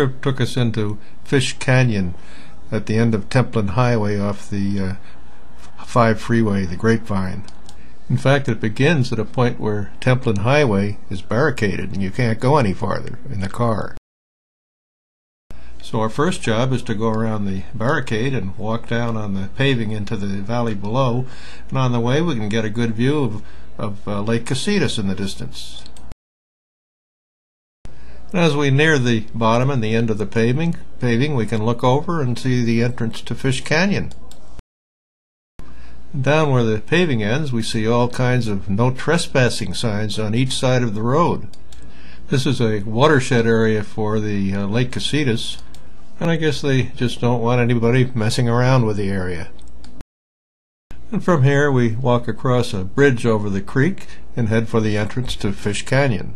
Trip took us into Fish Canyon at the end of Templin Highway off the 5 freeway, the Grapevine. In fact, it begins at a point where Templin Highway is barricaded and you can't go any farther in the car. So our first job is to go around the barricade and walk down on the paving into the valley below, and on the way we can get a good view of Lake Casitas in the distance. And as we near the bottom and the end of the paving, we can look over and see the entrance to Fish Canyon. Down where the paving ends, we see all kinds of no trespassing signs on each side of the road. This is a watershed area for the Lake Casitas, and I guess they just don't want anybody messing around with the area. And from here we walk across a bridge over the creek and head for the entrance to Fish Canyon.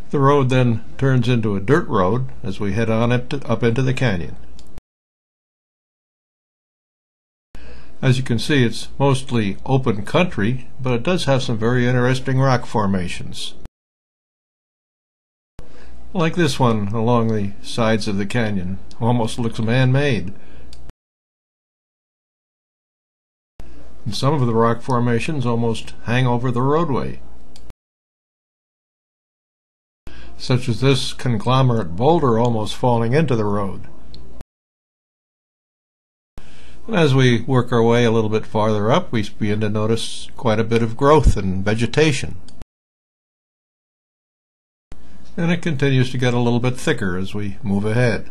The road then turns into a dirt road as we head on up into the canyon. As you can see, it's mostly open country, but it does have some very interesting rock formations. Like this one along the sides of the canyon. Almost looks man-made. And some of the rock formations almost hang over the roadway, such as this conglomerate boulder almost falling into the road. As we work our way a little bit farther up, we begin to notice quite a bit of growth and vegetation. And it continues to get a little bit thicker as we move ahead.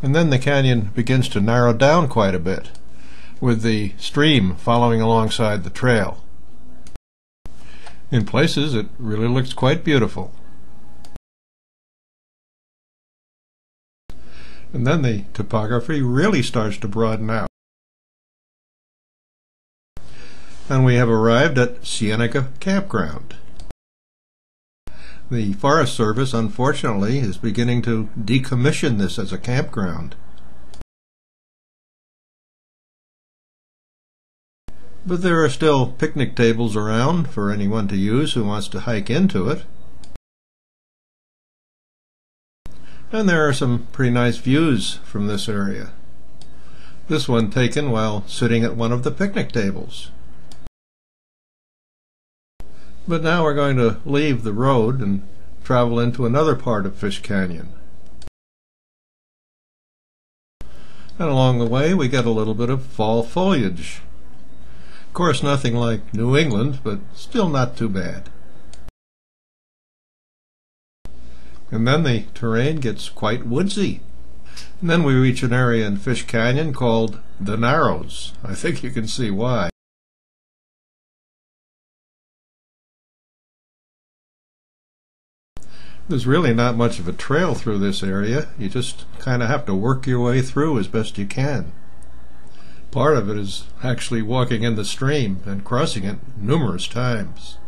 And then the canyon begins to narrow down quite a bit, with the stream following alongside the trail. In places, it really looks quite beautiful. And then the topography really starts to broaden out. And we have arrived at Cienega Campground. The Forest Service, unfortunately, is beginning to decommission this as a campground. But there are still picnic tables around for anyone to use who wants to hike into it. And there are some pretty nice views from this area. This one taken while sitting at one of the picnic tables. But now we're going to leave the road and travel into another part of Fish Canyon. And along the way we get a little bit of fall foliage. Of course, nothing like New England, but still not too bad. And then the terrain gets quite woodsy. And then we reach an area in Fish Canyon called the Narrows. I think you can see why. There's really not much of a trail through this area. You just kind of have to work your way through as best you can. Part of it is actually walking in the stream and crossing it numerous times.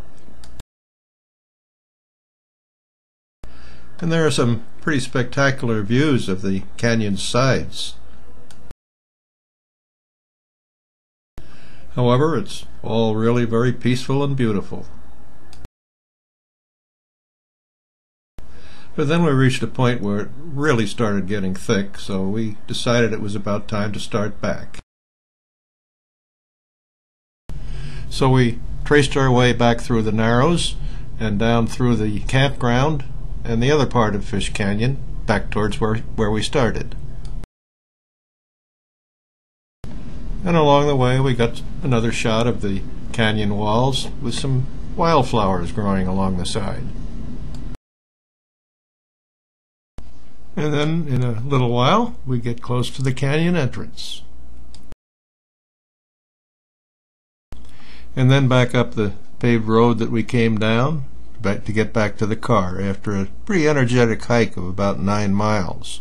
And there are some pretty spectacular views of the canyon's sides. However, it's all really very peaceful and beautiful. But then we reached a point where it really started getting thick, so we decided it was about time to start back. So we traced our way back through the Narrows and down through the campground and the other part of Fish Canyon back towards where we started. And along the way we got another shot of the canyon walls with some wildflowers growing along the side. And then in a little while we get close to the canyon entrance. And then back up the paved road that we came down to get back to the car after a pretty energetic hike of about 9 miles.